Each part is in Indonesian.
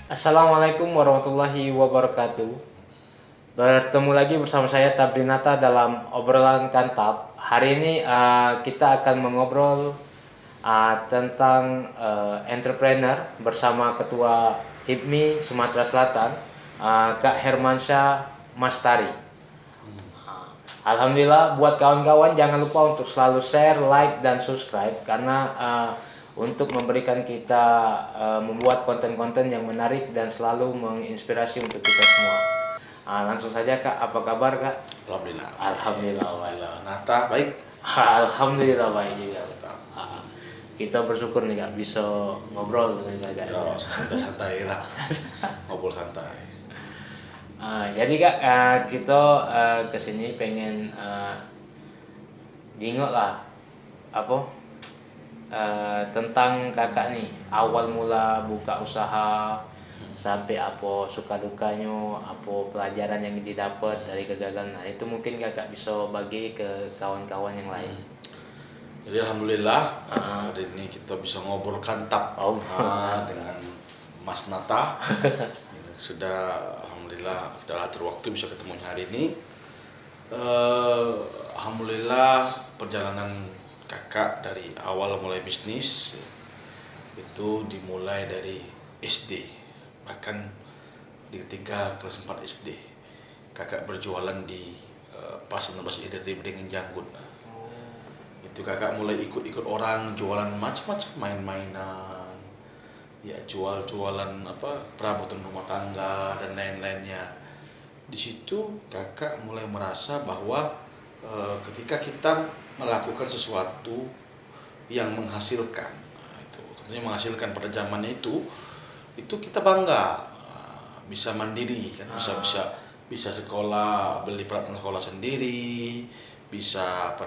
Assalamualaikum warahmatullahi wabarakatuh. Bertemu lagi bersama saya Tabrinata dalam obrolan kantap. Hari ini kita akan mengobrol tentang entrepreneur bersama Ketua HIPMI Sumatera Selatan, Kak Hermansyah Mastari. Alhamdulillah, buat kawan-kawan jangan lupa untuk selalu share, like, dan subscribe karena untuk memberikan kita membuat konten-konten yang menarik dan selalu menginspirasi untuk kita semua. Langsung saja Kak, apa kabar Kak? Alhamdulillah. Alhamdulillah. Nata baik. Alhamdulillah baik juga. Kita bersyukur nih Kak bisa ngobrol dengan Kak. Ya, santai lah. Ngobrol santai. Jadi Kak, kita kesini pengen jingok lah tentang kakak nih, awal mula buka usaha sampai apa suka dukanya, apa pelajaran yang didapat dari kegagalan. Nah, itu mungkin kakak bisa bagi ke kawan-kawan yang lain. Jadi alhamdulillah hari ini kita bisa ngobrol kantap dengan Mas Nata. Sudah alhamdulillah kita atur waktu bisa ketemu hari ini. Alhamdulillah perjalanan kakak dari awal mulai bisnis itu dimulai dari SD, bahkan di ketika kelas 4 SD kakak berjualan di pasar Nebas Ida di Bedengin Janggut. Itu kakak mulai ikut-ikut orang jualan macam-macam, main-mainan, ya jualan perabotan rumah tangga dan lain-lainnya. Di situ kakak mulai merasa bahwa ketika kita melakukan sesuatu yang menghasilkan, itu tentunya menghasilkan pada zamannya itu kita bangga, bisa mandiri kan, bisa sekolah, beli peralatan sekolah sendiri, bisa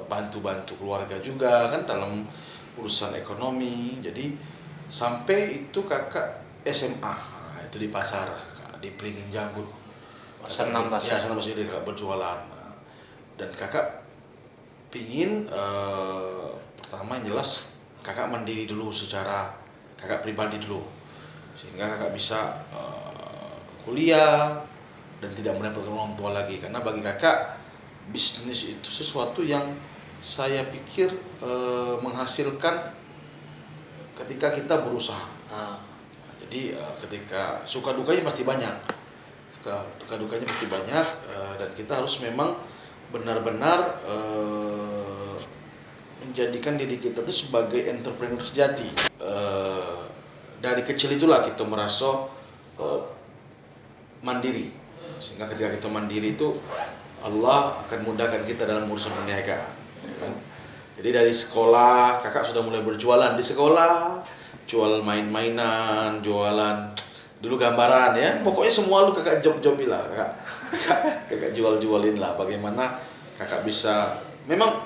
bantu-bantu keluarga juga kan dalam urusan ekonomi. Jadi sampai itu kakak SMA itu di pasar di Beringin Janggut. Senang pas. Ya, senang pas dia kakak berjualan. Dan kakak pingin pertama yang jelas kakak mandiri dulu secara kakak pribadi dulu, sehingga kakak bisa kuliah dan tidak mendapatkan orang tua lagi. Karena bagi kakak bisnis itu sesuatu yang saya pikir menghasilkan ketika kita berusaha. Jadi ketika suka dukanya pasti banyak, dan kita harus memang benar-benar menjadikan diri kita itu sebagai entrepreneur sejati. Dari kecil itulah kita merasa mandiri, sehingga ketika kita mandiri itu Allah akan mudahkan kita dalam urusan perniagaan. Jadi dari sekolah kakak sudah mulai berjualan di sekolah, jual main-mainan, jualan dulu gambaran ya, pokoknya semua lu kakak job-jobin lah, kakak jual-jualin lah. Bagaimana kakak bisa, memang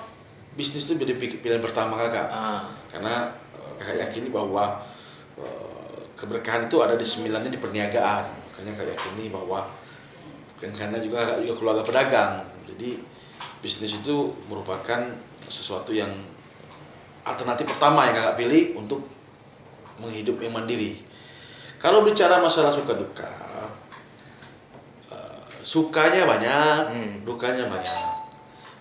bisnis itu jadi pilihan pertama kakak, karena kakak yakini bahwa keberkahan itu ada di sembilannya di perniagaan. Makanya kakak yakini bahwa karena juga keluarga pedagang, jadi bisnis itu merupakan sesuatu yang alternatif pertama yang kakak pilih untuk menghidup yang mandiri. Kalau bicara masalah suka duka, sukanya banyak, dukanya banyak.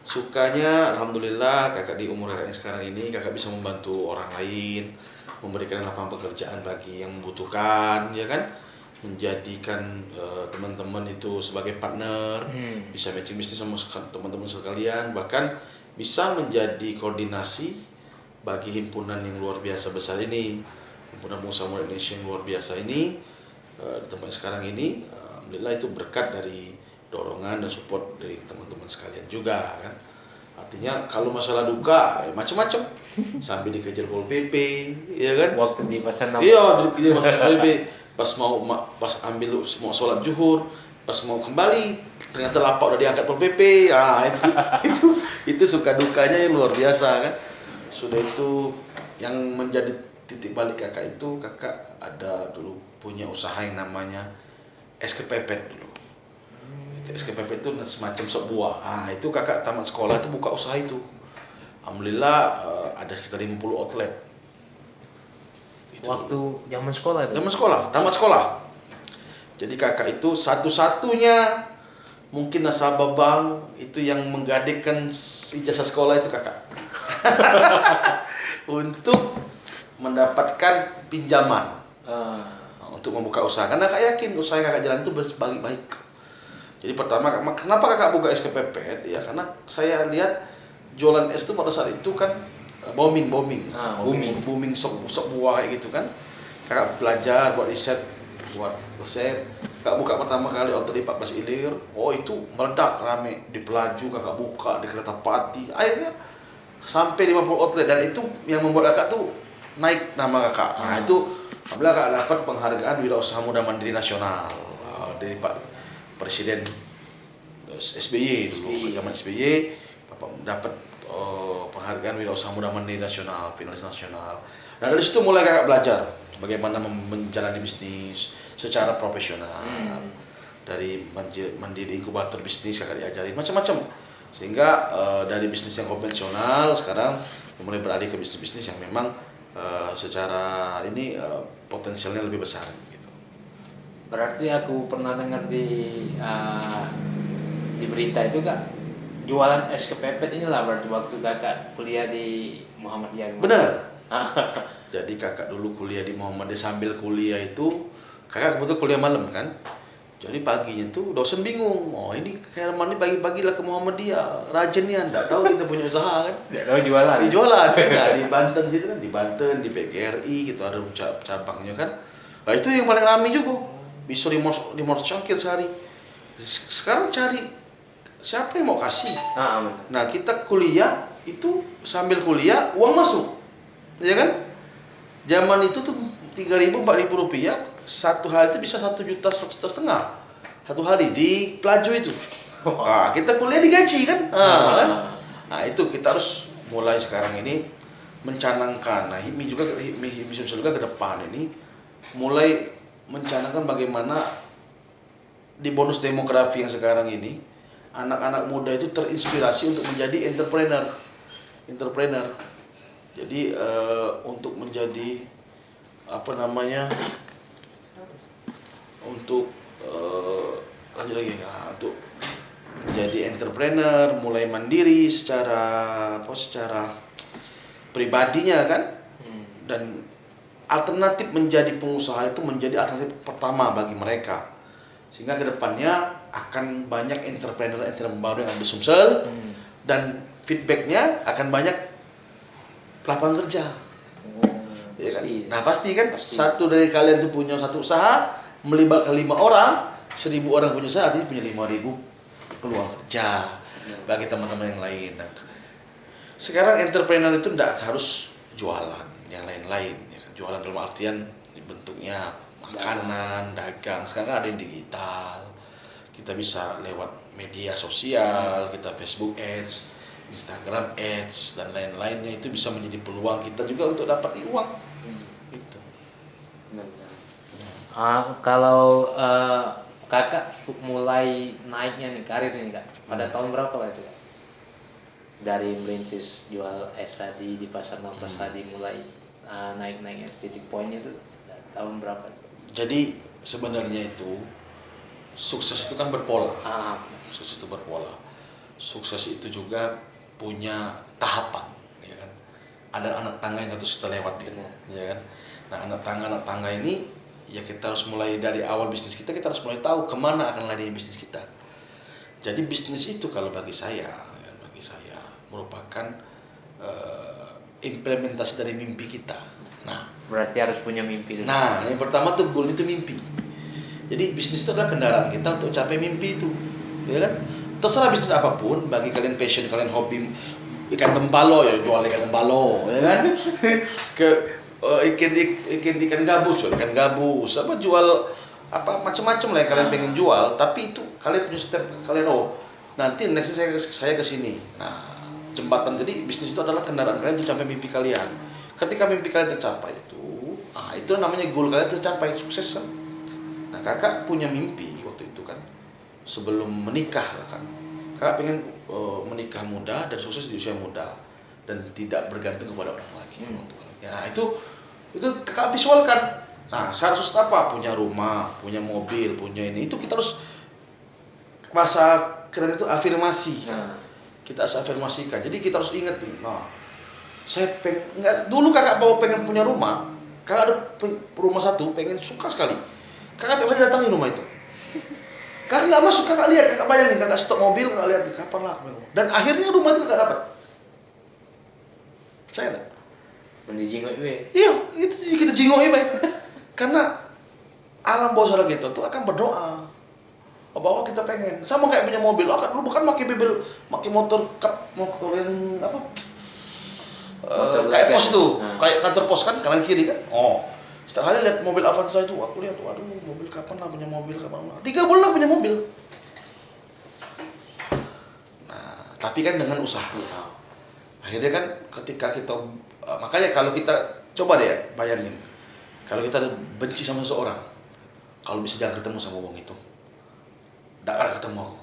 Sukanya alhamdulillah kakak di umur kakak yang sekarang ini kakak bisa membantu orang lain, memberikan lapangan pekerjaan bagi yang membutuhkan, ya kan, menjadikan teman-teman itu sebagai partner, bisa matching bisnis sama teman-teman sekalian, bahkan bisa menjadi koordinasi bagi himpunan yang luar biasa besar ini, himpunan pengusaha muda Indonesia yang luar biasa ini. Di tempat sekarang ini alhamdulillah itu berkat dari dorongan dan support dari teman-teman sekalian juga kan. Artinya kalau masalah duka macam-macam, sampai dikejar Pol PP, ya kan, Waktu di pasar Nebas. iya dikejar Pol PP, pas ambil mau sholat zuhur, pas mau kembali ternyata lapak udah diangkat Pol PP. Itu suka dukanya yang luar biasa kan. Sudah itu yang menjadi titik balik kakak itu, kakak ada dulu punya usaha yang namanya es kepepet dulu. Es kepepet itu semacam sop buah. Itu kakak tamat sekolah itu buka usaha itu. Alhamdulillah ada sekitar 50 outlet. Itu waktu zaman sekolah itu. zaman sekolah, tamat sekolah. Jadi kakak itu satu-satunya mungkin nasabah bank itu yang menggadaikan ijazah sekolah itu kakak. Untuk mendapatkan pinjaman untuk membuka usaha. Karena kakak yakin usaha kakak jalan itu baik. Jadi pertama, kenapa kakak buka SKPP? Ya karena saya lihat jualan es itu pada saat itu kan booming, sok buah kayak gitu kan. Kakak belajar buat riset, kakak buka pertama kali outlet di 14 Ilir. Oh itu meledak rame di Pelaju, kakak buka di Kertapati. Akhirnya sampai 50 outlet, dan itu yang membuat kakak tuh naik nama kakak. Nah itu apabila kakak dapat penghargaan Wirausaha Muda Mandiri Nasional dari Pak Presiden SBY dulu, zaman SBY, Bapak dapat penghargaan Wirausaha Muda Mandiri Nasional, finalis nasional. Nah dari situ mulai kakak belajar bagaimana menjalani bisnis secara profesional. Dari mandiri inkubator bisnis kakak diajarin macam-macam, sehingga dari bisnis yang konvensional sekarang mulai beralih ke bisnis-bisnis yang memang secara ini potensialnya lebih besar gitu. Berarti aku pernah dengar di berita itu kak, jualan es kepepet inilah berarti waktu kakak kuliah di Muhammadiyah. Benar. Jadi kakak dulu kuliah di Muhammadiyah, sambil kuliah itu kakak kebetulan kuliah malam kan. Jadi paginya tuh dosen bingung, oh ini Herman ini pagi-pagi lah ke Muhammadiyah, rajin nih anda, tahu kita punya usaha kan? Tidak tahu jualan. Di jualan, nah di Banten gitu kan, di Banten, di PGRI gitu ada cabangnya kan. Nah itu yang paling ramai juga, bisa 500 cangkir sehari. Sekarang cari siapa yang mau kasih. Nah kita kuliah itu sambil kuliah uang masuk, ya kan? Zaman itu tuh 3.000 4.000 rupiah satu hari itu bisa 1,5 juta satu hari di Pelaju itu. Nah, kita kuliah digaji kan? Kan? Nah itu kita harus mulai sekarang ini mencanangkan. Nah HIPMI juga ke depan ini mulai mencanangkan bagaimana di bonus demografi yang sekarang ini anak-anak muda itu terinspirasi untuk menjadi entrepreneur. Jadi untuk menjadi untuk lanjut lagi untuk menjadi entrepreneur, mulai mandiri secara pribadinya kan. Dan alternatif menjadi pengusaha itu menjadi alternatif pertama bagi mereka, sehingga kedepannya akan banyak entrepreneur baru yang ada di Sumsel, dan feedbacknya akan banyak lapangan kerja. Ya kan? Nah pasti kan satu dari kalian tuh punya satu usaha melibatkan 5 orang, 1.000 orang punya usaha, artinya punya 5.000 peluang kerja bagi teman-teman yang lain. Nah, sekarang entrepreneur itu tidak harus jualan yang lain-lain, ya kan? Jualan dalam artian bentuknya makanan, dagang. Sekarang ada yang digital, kita bisa lewat media sosial, kita Facebook Ads, Instagram Ads, dan lain-lainnya. Itu bisa menjadi peluang kita juga untuk dapat uang. Gitu. Kalau kakak mulai naiknya nih karir ini kak, pada tahun berapa lah itu kak? Dari merintis jual es tadi di pasar 16 tadi mulai naik-naiknya, titik poinnya itu tahun berapa? Jadi sebenarnya itu sukses itu kan berpola. Sukses itu berpola. Sukses itu juga punya tahapan, ya kan? Ada anak tangga yang harus kita lewatin, ya kan? Nah anak tangga ini ya kita harus mulai dari awal bisnis kita harus mulai tahu kemana akan lari bisnis kita. Jadi bisnis itu kalau bagi saya merupakan implementasi dari mimpi kita. Nah berarti harus punya mimpi dulu. Nah yang pertama tuh goal itu mimpi. Jadi bisnis itu adalah kendaraan kita untuk capai mimpi itu, ya kan? Terserah bisnis apapun, bagi kalian passion, kalian hobi ikan tempalo ya jual ikan tempalo, ya kan? Ikan gabus, apa jual apa macam-macam lah yang kalian pengen jual, tapi itu kalian punya step kalian, nanti next saya ke sini. Nah, jembatan, jadi bisnis itu adalah kendaraan kalian untuk capai mimpi kalian. Ketika mimpi kalian tercapai itu namanya goal kalian tercapai, sukses kan. Nah, kakak punya mimpi waktu itu kan sebelum menikah kan. Kakak pengen menikah muda dan sukses di usia muda dan tidak bergantung kepada orang lagi. Nah itu Itu kakak visualkan. Nah, seharusnya apa? Punya rumah, punya mobil, punya ini. Itu kita harus, bahasa keren itu afirmasi. Kita harus afirmasikan. Jadi kita harus ingat nih. Nah, saya enggak dulu kakak bawa pengen punya rumah. Kakak ada rumah satu, pengen suka sekali. Kakak tiap hari datangi rumah itu. Kakak nggak masuk, kakak lihat, kakak bayangin, kakak stop mobil, kakak lihat kapan lah. Dan akhirnya rumah itu kakak dapat. Saya ada. Menjingok itu. Iya, itu kita jingok ini. Karena alam bawah sadar kita tuh akan berdoa bahwa kita pengen sama kayak punya mobil. Akan lu bukan pakai mobil, pakai motor yang apa? Kayak pos tuh, kayak kantor pos kan kanan kiri kan. Oh, setiap kali lihat mobil Avanza itu, aku lihat, waduh, mobil kapan lah punya mobil, kapan lah. 3 bulan lah punya mobil. Nah, tapi kan dengan usaha. Akhirnya kan ketika kita, makanya kalau kita coba deh bayangin, kalau kita benci sama seseorang, kalau bisa jangan ketemu sama wong itu, tidak akan ketemu aku.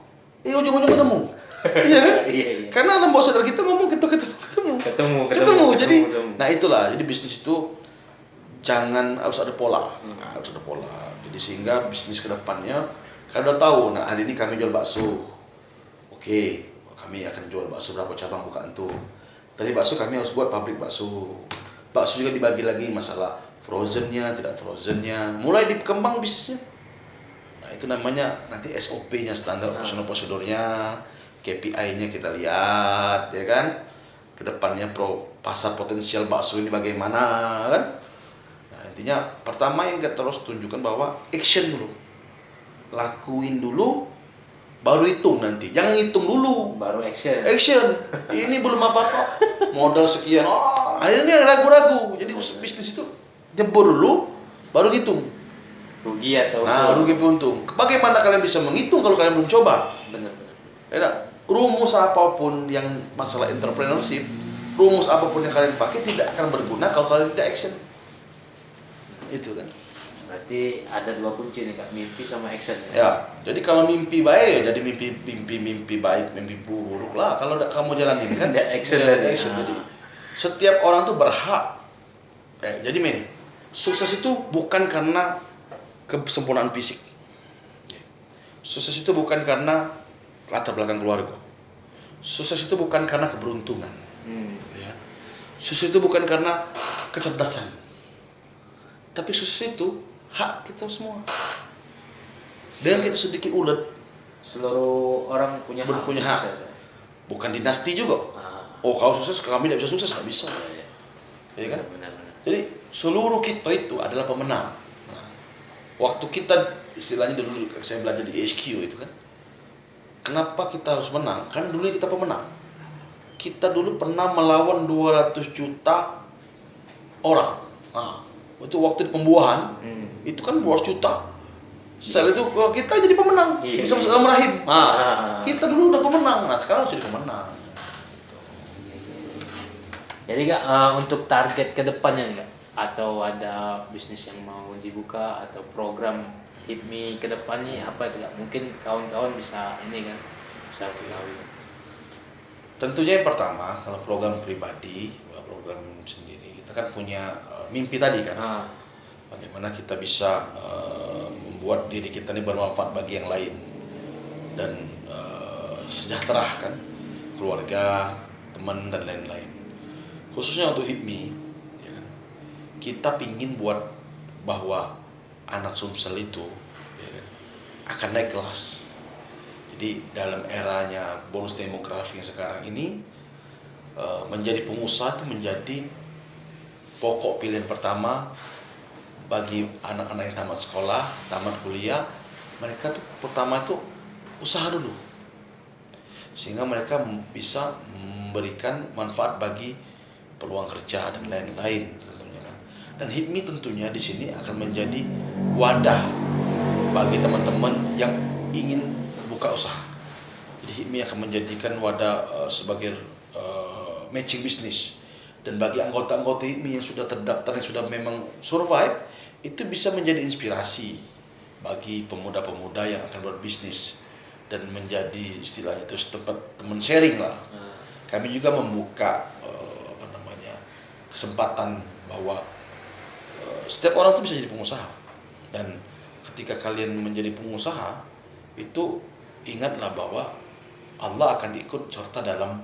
Ujung-ujung ketemu. Iya kan? Iya. Karena alam bawah sadar kita ngomong ketemu. Jadi, nah itulah. Jadi bisnis itu jangan, harus ada pola. Harus ada pola. Jadi sehingga bisnis kedepannya, kalau udah tahu, nah hari ini kami jual bakso. Oke, kami akan jual bakso berapa cabang bukaan tuh. Dari bakso kami harus buat pabrik bakso. Bakso juga dibagi lagi masalah frozennya, tidak frozennya. Mulai dikembang bisnisnya. Nah itu namanya nanti SOP-nya, standar operasional prosedurnya, KPI-nya kita lihat, ya kan? Kedepannya pasar potensial bakso ini bagaimana, kan? Nah intinya pertama yang kita terus tunjukkan bahwa action dulu, lakuin dulu, baru hitung nanti. Jangan hitung dulu, baru action. Ini belum apa-apa, modal sekian, akhirnya ragu-ragu. Jadi bisnis itu jebur dulu, baru hitung. Rugi atau rugi untung. Bagaimana kalian bisa menghitung kalau kalian belum coba? Benar. Rumus apapun yang masalah entrepreneurship, rumus apapun yang kalian pakai tidak akan berguna kalau kalian tidak action. Itu kan. Berarti ada 2 kunci nih Kak, mimpi sama action. Ya, jadi kalau mimpi baik ya jadi mimpi baik, mimpi buruk lah. Kalau kamu jalanin kan action. Jadi setiap orang tuh berhak. Jadi men, sukses itu bukan karena kesempurnaan fisik. Sukses itu bukan karena latar belakang keluarga. Sukses itu bukan karena keberuntungan. Ya. Sukses itu bukan karena kecerdasan. Tapi sukses itu hak kita semua. Dan kita sedikit ulet. Seluruh orang punya hak. Bukan dinasti juga. Kalau sukses, kami tidak bisa sukses, nggak bisa. Ya kan? Benar. Jadi seluruh kita itu adalah pemenang. Waktu kita istilahnya dulu saya belajar di HQ itu kan, kenapa kita harus menang? Karena dulu kita pemenang. Kita dulu pernah melawan 200 juta orang. Nah, itu waktu di pembuahan, itu kan 200 juta. Setelah itu kita jadi pemenang, bisa masuk dalam rahim. Kita dulu udah pemenang. Nah, sekarang sudah pemenang. Jadi Kak, untuk target kedepannya Kak, atau ada bisnis yang mau dibuka atau program HIPMI ke depannya apa itu Kak? Mungkin kawan-kawan bisa ini kan, bisa ketahui. Tentunya yang pertama, kalau program pribadi, program sendiri, kita kan punya mimpi tadi kan. Bagaimana kita bisa membuat diri kita ini bermanfaat bagi yang lain dan sejahtera kan, keluarga, teman dan lain-lain. Khususnya untuk HIPMI. Kita pingin buat bahwa anak Sumsel itu akan naik kelas. Jadi dalam eranya bonus demografi yang sekarang ini, menjadi pengusaha itu menjadi pokok pilihan pertama bagi anak-anak yang tamat sekolah, tamat kuliah. Mereka tuh pertama itu usaha dulu, sehingga mereka bisa memberikan manfaat bagi peluang kerja dan lain-lain. Dan HIPMI tentunya di sini akan menjadi wadah bagi teman-teman yang ingin buka usaha. Jadi HIPMI akan menjadikan wadah sebagai matching bisnis. Dan bagi anggota-anggota HIPMI yang sudah terdaftar, yang sudah memang survive, itu bisa menjadi inspirasi bagi pemuda-pemuda yang akan berbisnis dan menjadi istilahnya itu tempat teman sharing lah. Kami juga membuka kesempatan bahwa setiap orang itu bisa jadi pengusaha, dan ketika kalian menjadi pengusaha itu ingatlah bahwa Allah akan ikut serta dalam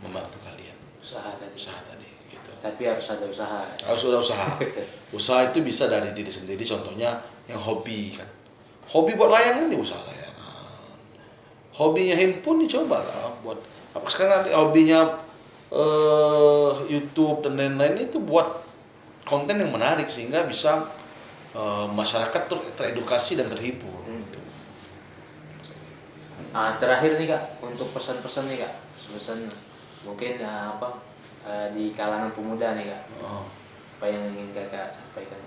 membantu kalian Usaha tadi. usaha tadi gitu. Tapi harus ada usaha. Harus ada usaha. Usaha itu bisa dari diri sendiri, contohnya yang hobi kan. Hobi buat layangan di usaha layangan. Hobinya handphone dicoba lah buat apa sekarang ada hobinya YouTube dan lain-lain, itu buat konten yang menarik sehingga bisa masyarakat teredukasi dan terhibur. Terakhir nih Kak, untuk pesan-pesan nih Kak, pesan mungkin di kalangan pemuda nih Kak, apa yang ingin Kakak sampaikan?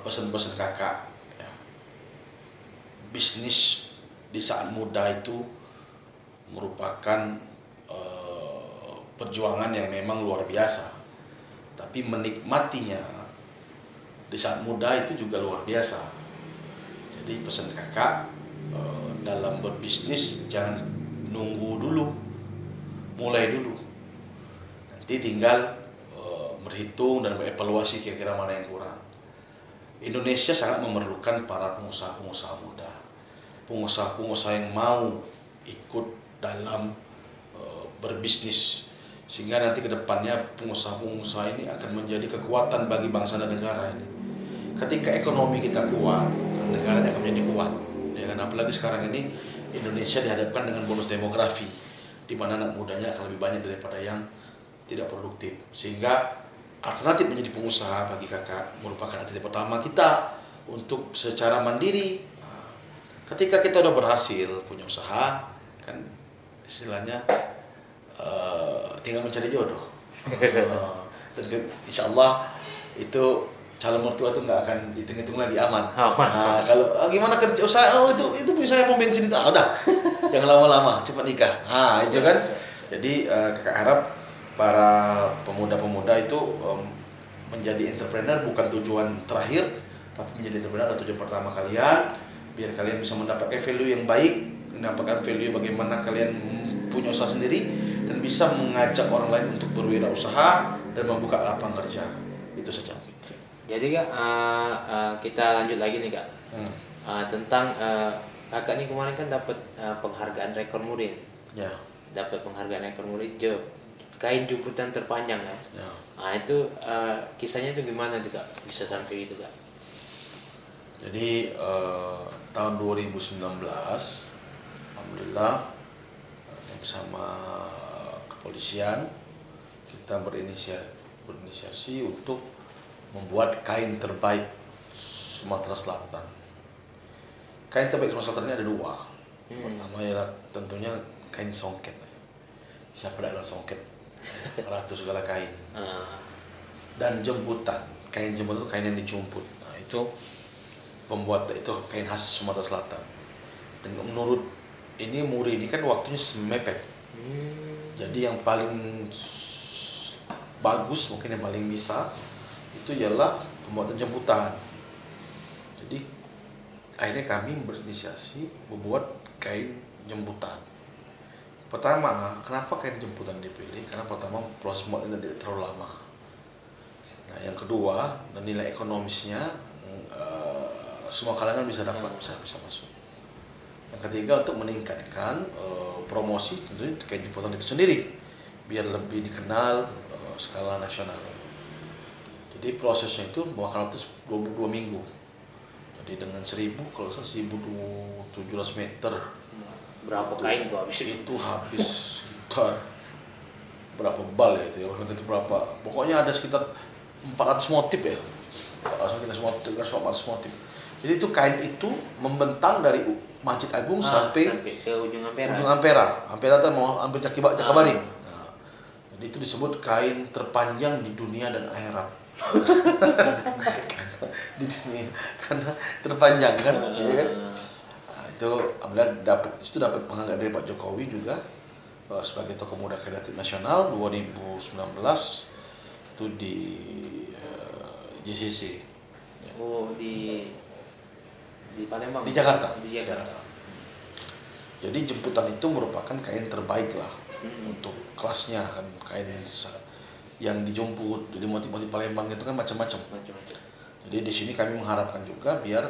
Pesan-pesan kakak ya. Bisnis di saat muda itu merupakan perjuangan yang memang luar biasa, tapi menikmatinya di saat muda itu juga luar biasa. Jadi pesan kakak, dalam berbisnis jangan nunggu dulu, mulai dulu, nanti tinggal berhitung dan mengevaluasi kira-kira mana yang kurang. Indonesia sangat memerlukan para pengusaha-pengusaha muda, pengusaha-pengusaha yang mau ikut dalam berbisnis, sehingga nanti ke depannya pengusaha-pengusaha ini akan menjadi kekuatan bagi bangsa dan negara ini. Ketika ekonomi kita kuat, negara akan menjadi kuat. Ya kan, apalagi sekarang ini Indonesia dihadapkan dengan bonus demografi, di mana anak mudanya akan lebih banyak daripada yang tidak produktif, sehingga alternatif menjadi pengusaha bagi kakak merupakan alternatif pertama kita untuk secara mandiri. Ketika kita udah berhasil punya usaha, kan istilahnya tinggal mencari jodoh. Dan insya Allah itu calon mertua itu nggak akan hitung-hitung lagi, aman. Nah, kalau gimana kerja usaha, itu punya saya pom bensin itu, udah jangan lama-lama, cepat nikah. Nah itu kan. Jadi kakak harap para pemuda-pemuda itu menjadi entrepreneur bukan tujuan terakhir, tapi menjadi entrepreneur adalah tujuan pertama kalian, biar kalian bisa mendapatkan value yang baik, mendapatkan value bagaimana kalian punya usaha sendiri dan bisa mengajak orang lain untuk berwirausaha dan membuka lapangan kerja. Itu saja. Jadi Kak, kita lanjut lagi nih Kak, tentang kakak nih kemarin kan dapat penghargaan rekor muri. Ya. Dapat penghargaan rekor muri kain jemputan terpanjang kan. Ya. Itu kisahnya itu gimana tuh Kak, bisa sampai itu Kak? Jadi tahun 2019 alhamdulillah bersama kepolisian kita berinisiasi untuk membuat kain terbaik Sumatera Selatan. Kain terbaik Sumatera Selatan ini ada dua. Pertama ialah tentunya kain songket. Siapa tidak kenal songket? Ratu segala kain. Dan jemputan. Kain jemputan itu kain yang dijumput. Nah, itu pembuat itu kain khas Sumatera Selatan. Dan menurut ini muri ini kan waktunya semepet. Jadi yang paling bagus, mungkin yang paling bisa itu ialah pembuatan jemputan. Jadi akhirnya kami berinisiasi membuat kain jemputan. Pertama, kenapa kain jemputan dipilih? Karena pertama proses pembuatannya tidak terlalu lama. Nah, yang kedua, nilai ekonomisnya semua kalangan bisa dapat, bisa masuk. Yang ketiga, untuk meningkatkan promosi tentunya kain jemputan itu sendiri biar lebih dikenal skala nasional. Jadi prosesnya itu memakan waktu 22 minggu. Jadi dengan 1.700 meter. Berapa kain tuh habis? Itu habis sekitar berapa bal ya itu ya, itu berapa? Pokoknya ada sekitar 400 motif ya. 400 motif. Jadi itu kain itu membentang dari Masjid Agung sampai ke ujung Ampera. Ujung Ampera. Ampera itu mau hampir Jakabari. Nah, jadi itu disebut kain terpanjang di dunia dan akhirat. Di dunia karena terpanjang kan, ya kan? Nah, itu alhamdulillah dapat penghargaan dari Pak Jokowi juga sebagai tokoh muda kreatif nasional 2019 itu di JCC. Oh, di Palembang. Di Jakarta. Di Jakarta. Jadi jemputan itu merupakan kain terbaik lah untuk kelasnya kan, kain yang dijemput. Jadi motif-motif Palembang itu kan macam-macam. Macam-macam. Jadi di sini kami mengharapkan juga biar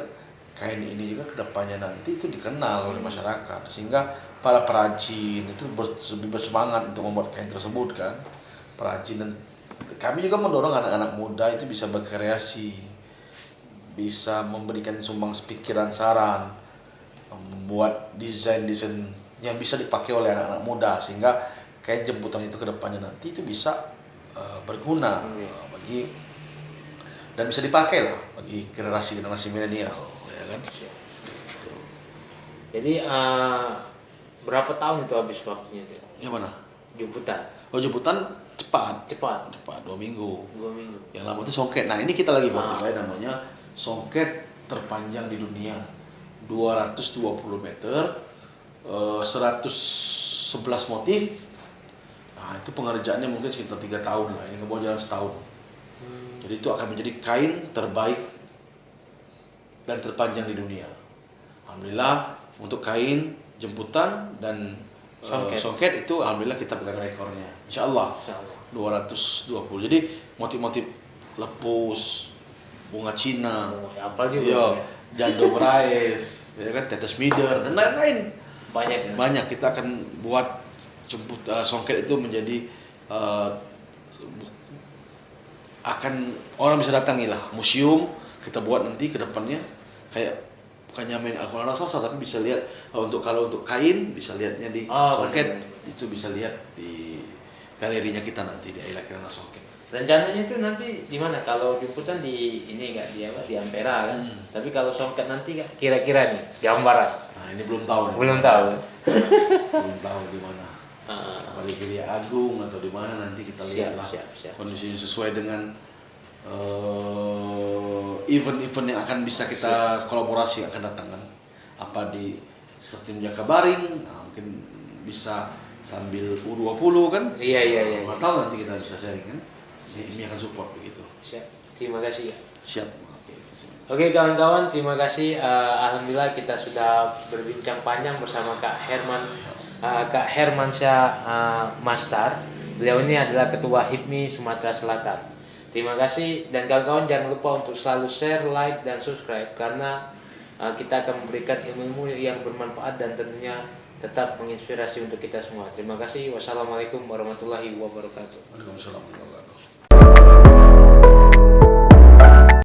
kain ini juga kedepannya nanti itu dikenal oleh masyarakat, sehingga para perajin itu lebih bersemangat untuk membuat kain tersebut kan, perajin. Dan kami juga mendorong anak-anak muda itu bisa berkreasi, bisa memberikan sumbang pikiran, saran, membuat desain-desain yang bisa dipakai oleh anak-anak muda, sehingga kain jemputan itu kedepannya nanti itu bisa berguna bagi dan bisa dipakai lah bagi generasi milenial, ya kan? Jadi berapa tahun itu habis waktunya itu? Yang mana? Jemputan. Oh, jemputan cepat, Cepat. 2 minggu. 2 minggu. Yang lama itu songket. Nah, ini kita lagi modify namanya songket terpanjang di dunia. 220 meter, 111 motif. Nah, itu pengerjaannya mungkin sekitar 3 tahun lah. Ini mau jalan setahun. Jadi itu akan menjadi kain terbaik dan terpanjang di dunia. Alhamdulillah untuk kain jemputan dan songket itu alhamdulillah kita pegang rekornya. Insyaallah 220. Jadi motif-motif lepus, bunga Cina, Apa juga? iya, jando berais, ya kan, tetes mider dan lain-lain. Banyak ya? Banyak. Kita akan buat songket itu menjadi akan orang bisa datangi lah museum. Kita buat nanti ke depannya kayak bukannya main Al-Quran raksasa, tapi bisa lihat kalau untuk kain bisa lihatnya di songket. Benar. Itu bisa lihat di galerinya kita nanti di Aila Kirana Songket. Rencananya itu nanti di mana? Kalau jemputan di ini enggak di apa? Di Ampera kan. Tapi kalau songket nanti kira-kira nih gambaran. Nah, ini belum tahu nih. Belum tahu. Belum tahu di mana. Di Gili Agung atau di mana nanti kita lihat lah. Siap. Kondisinya sesuai dengan event-event yang akan bisa kita kolaborasi akan datang kan. Apa di Septim Jakabaring, nah, mungkin bisa sambil U20 kan. Iya. Nggak tahu nanti kita bisa sharing kan. Ini akan support begitu. Siap. Terima kasih ya. Siap. Oke kawan-kawan, terima kasih. Alhamdulillah kita sudah berbincang panjang bersama Kak Hermansyah Mastar. Beliau ini adalah Ketua HIPMI Sumatera Selatan. Terima kasih, dan kawan-kawan jangan lupa untuk selalu share, like, dan subscribe karena kita akan memberikan ilmu yang bermanfaat dan tentunya tetap menginspirasi untuk kita semua. Terima kasih. Wassalamualaikum warahmatullahi wabarakatuh. Waalaikumsalam warahmatullahi wabarakatuh.